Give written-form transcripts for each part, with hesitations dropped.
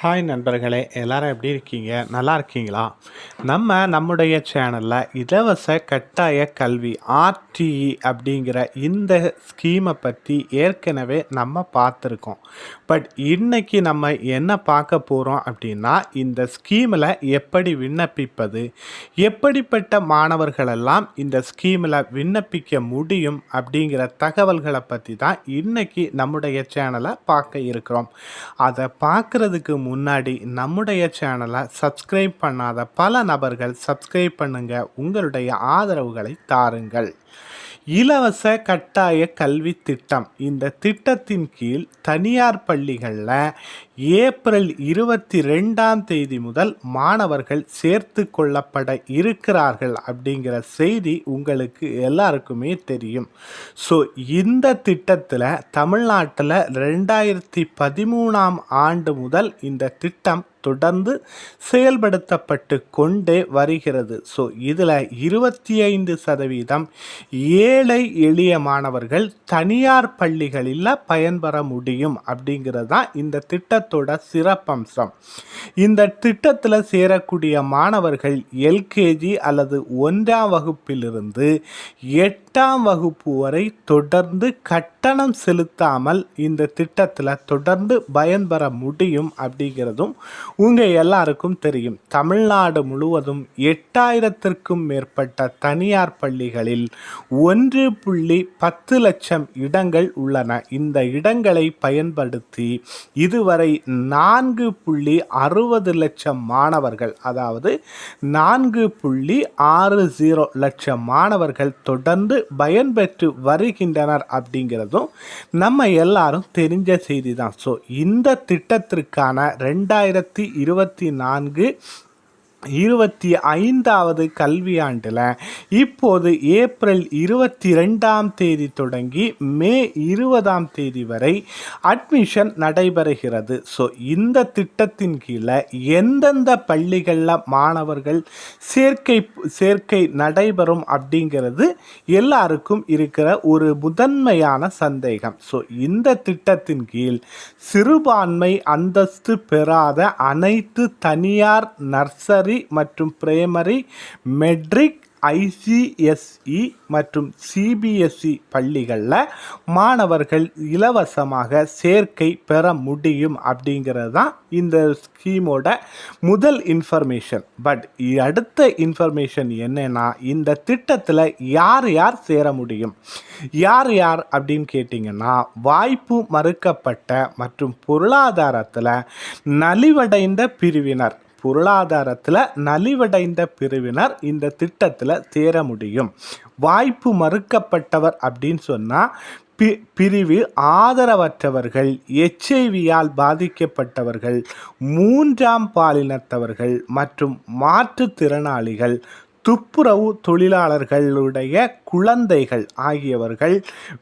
Hi நண்பர்களே, எல்லாரும் எப்படி இருக்கீங்க? நல்லா இருக்கீங்களா? நம்முடைய சேனலில் இலவச கட்டாய கல்வி ஆர்டிஇ அப்படிங்கிற இந்த ஸ்கீமை பற்றி ஏற்கனவே நம்ம பார்த்துருக்கோம். பட் இன்னைக்கு நம்ம என்ன பார்க்க போகிறோம் அப்படின்னா, இந்த ஸ்கீமில் எப்படி விண்ணப்பிப்பது, எப்படிப்பட்ட மாணவர்களெல்லாம் இந்த ஸ்கீமில் விண்ணப்பிக்க முடியும் அப்படிங்கிற தகவல்களை பற்றி தான் இன்னைக்கு நம்முடைய சேனலை பார்க்க இருக்கிறோம். அதை பார்க்குறதுக்கு முன்னாடி நம்முடைய சேனலை சப்ஸ்கிரைப் பண்ணாத பல நபர்கள் சப்ஸ்கிரைப் பண்ணுங்க, உங்களுடைய ஆதரவுகளை தாருங்கள். இலவச கட்டாய கல்வி திட்டம். இந்த திட்டத்தின் கீழ் தனியார் பள்ளிகளில் ஏப்ரல் 22 முதல் மாணவர்கள் சேர்த்து கொள்ளப்பட இருக்கிறார்கள் அப்படிங்கிற செய்தி உங்களுக்கு எல்லாருக்குமே தெரியும். ஸோ இந்த திட்டத்தில் தமிழ்நாட்டில் 2013 முதல் இந்த திட்டம் தொடர்ந்து செயல்படுத்தப்பட்டு கொண்டே வருகிறது. ஸோ இதில் 25% ஏழை எளிய மாணவர்கள் தனியார் பள்ளிகளில் பயன்பெற முடியும் அப்படிங்கிறது தான் இந்த திட்டத்தோட சிறப்பம்சம். இந்த திட்டத்தில் சேரக்கூடிய மாணவர்கள் எல்கேஜி அல்லது 1ஆம் வகுப்பிலிருந்து 8ஆம் வகுப்பு வரை தொடர்ந்து கட்டணம் செலுத்தாமல் இந்த திட்டத்தில் தொடர்ந்து பயன்பெற முடியும் அப்படிங்கிறதும் உங்கள் எல்லாருக்கும் தெரியும். தமிழ்நாடு முழுவதும் 8000க்கும் மேற்பட்ட தனியார் பள்ளிகளில் 1.10 லட்சம் இடங்கள் உள்ளன. இந்த இடங்களை பயன்படுத்தி இதுவரை 4.60 லட்சம் மாணவர்கள், அதாவது 4.60 லட்சம் மாணவர்கள் தொடர்ந்து பயன்பெற்று வருகின்றனர் அப்படிங்கிறதும் நம்ம எல்லாரும் தெரிஞ்ச செய்தி தான். ஸோ இந்த திட்டத்திற்கான 2024-25வது கல்வியாண்டில் இப்போது ஏப்ரல் 22 தொடங்கி மே 20 வரை அட்மிஷன் நடைபெறுகிறது. ஸோ இந்த திட்டத்தின் கீழே எந்தெந்த பள்ளிகளில் மாணவர்கள் சேர்க்கை நடைபெறும் அப்படிங்கிறது எல்லாருக்கும் இருக்கிற ஒரு முதன்மையான சந்தேகம். ஸோ இந்த திட்டத்தின் கீழ் சிறுபான்மை அந்தஸ்து பெறாத அனைத்து தனியார் நர்சரி மற்றும் பிரைமரி, மெட்ரிக், ஐசிஎஸ்இ மற்றும் சிபிஎஸ்இ பள்ளிகளில் மாணவர்கள் இலவசமாக சேர்க்கை பெற முடியும் அப்படிங்கிறது தான் இந்த ஸ்கீமோட முதல் இன்ஃபர்மேஷன். பட் அடுத்த இன்ஃபர்மேஷன் என்னன்னா, இந்த திட்டத்தில் யார் யார் சேர முடியும், யார் யார் அப்படின்னு கேட்டிங்கன்னா, வாய்ப்பு மறுக்கப்பட்ட மற்றும் பொருளாதாரத்தில் நலிவடைந்த பிரிவினர் இந்த திட்டத்தில் சேர முடியும். வாய்ப்பு மறுக்கப்பட்டவர் அப்படின்னு சொன்னால் பிரிவு ஆதரவற்றவர்கள், HIV-யால் பாதிக்கப்பட்டவர்கள், 3ஆம் பாலினத்தவர்கள் மற்றும் மாற்றுத்திறனாளிகள், துப்புரவு தொழிலாளர்களுடைய குழந்தைகள் ஆகியவர்கள்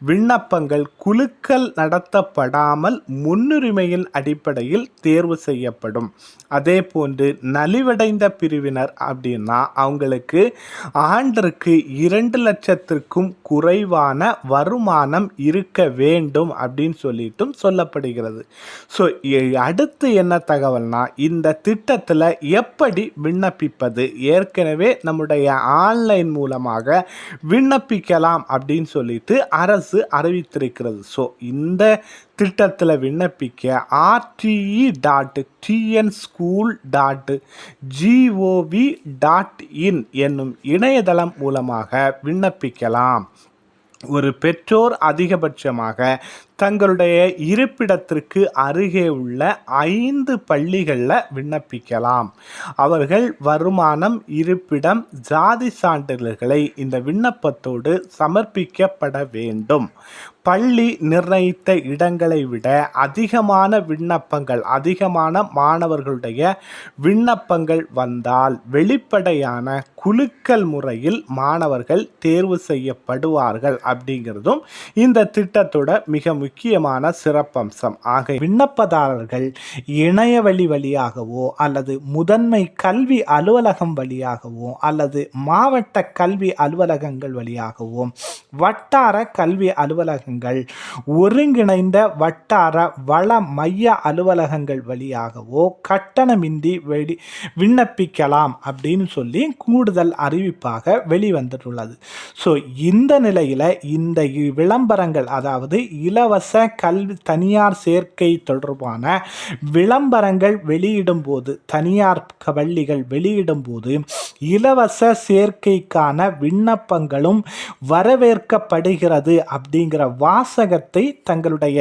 விண்ணப்பங்கள் குழுக்கள் நடத்தப்படாமல் முன்னுரிமையின் அடிப்படையில் தேர்வு செய்யப்படும். அதே போன்று நலிவடைந்த பிரிவினர் அப்படின்னா அவங்களுக்கு ஆண்டிற்கு 2 லட்சத்திற்கும் குறைவான வருமானம் இருக்க வேண்டும் அப்படின்னு சொல்லிட்டும் சொல்லப்படுகிறது. ஸோ அடுத்து என்ன தகவல்னா, இந்த திட்டத்தில் எப்படி விண்ணப்பிப்பது, ஏற்கனவே நம்முடைய ஆன்லைன் மூலமாக விண்ணப்பிக்கலாம் அப்படின்னு சொல்லிட்டு அரசு அறிவித்திருக்கிறது. ஸோ இந்த திட்டத்தில் விண்ணப்பிக்க rte.tnschool.gov.in என்னும் இணையதளம் மூலமாக விண்ணப்பிக்கலாம். ஒரு பெற்றோர் அதிகபட்சமாக தங்களுடைய இருப்பிடத்திற்கு அருகே உள்ள 5 பள்ளிகளில் விண்ணப்பிக்கலாம். அவர்கள் வருமானம், இருப்பிடம், ஜாதி சான்றிதழ்களை இந்த விண்ணப்பத்தோடு சமர்ப்பிக்கப்பட வேண்டும். பள்ளி நிர்ணயித்த இடங்களை விட அதிகமான மாணவர்களுடைய விண்ணப்பங்கள் வந்தால் வெளிப்படையான குலுக்கல் முறையில் மாணவர்கள் தேர்வு செய்யப்படுவார்கள் அப்படிங்கிறதும் இந்த திட்டத்தோட மிக முக்கியமான சிறப்பம்சம். ஆக விண்ணப்பதாரர்கள் இணையவழி வழியாகவோ அல்லது முதன்மை கல்வி அலுவலகம் வழியாகவோ அல்லது மாவட்ட கல்வி அலுவலகங்கள் வழியாகவோ வட்டார கல்வி அலுவலகங்கள் ஒருங்கிணைந்த வட்டார வள மைய அலுவலகங்கள் வழியாகவோ கட்டணமின்றி விண்ணப்பிக்கலாம் அப்படின்னு சொல்லி கூடுதல் அறிவிப்பாக வெளிவந்துள்ளது. ஸோ இந்த நிலையில் இந்த விளம்பரங்கள், அதாவது இலவச கல்வி தனியார் சேர்க்கை தொடர்பான விளம்பரங்கள் வெளியிடும் போது, தனியார் பள்ளிகள் வெளியிடும் போது இலவச சேர்க்கைக்கான விண்ணப்பங்களும் வரவேற்கப்படுகிறது அப்படிங்கிற வாசகத்தை தங்களுடைய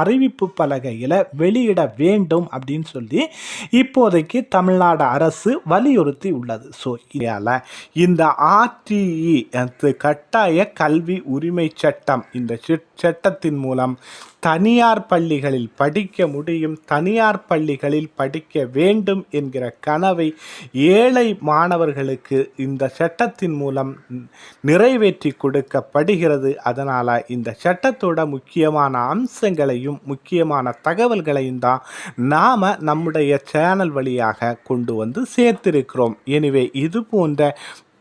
அறிவிப்பு பலகையில் வெளியிட வேண்டும் அப்படின்னு சொல்லி இப்போதைக்கு தமிழ்நாடு அரசு வலியுறுத்தி உள்ளது. ஸோ இதால் இந்த ஆர்டிஇ கட்டாய கல்வி உரிமை சட்டம், இந்த சட்டத்தின் மூலம் தனியார் பள்ளிகளில் படிக்க முடியும், தனியார் பள்ளிகளில் படிக்க வேண்டும் என்கிற கனவை ஏழை மாணவர்களுக்கு இந்த சட்டத்தின் மூலம் நிறைவேற்றி கொடுக்கப்படுகிறது. அதனால் இந்த சட்டத்தோட முக்கியமான அம்சங்களையும் முக்கியமான தகவல்களையும் தான் நாம் நம்முடைய சேனல் வழியாக கொண்டு வந்து சேர்த்திருக்கிறோம். எனவே இது போன்ற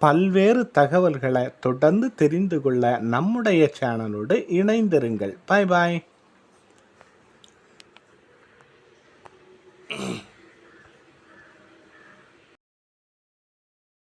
பல்வேறு தகவல்களை தொடர்ந்து தெரிந்து கொள்ள நம்முடைய சேனலோடு இணைந்திருங்கள். பாய் பாய்.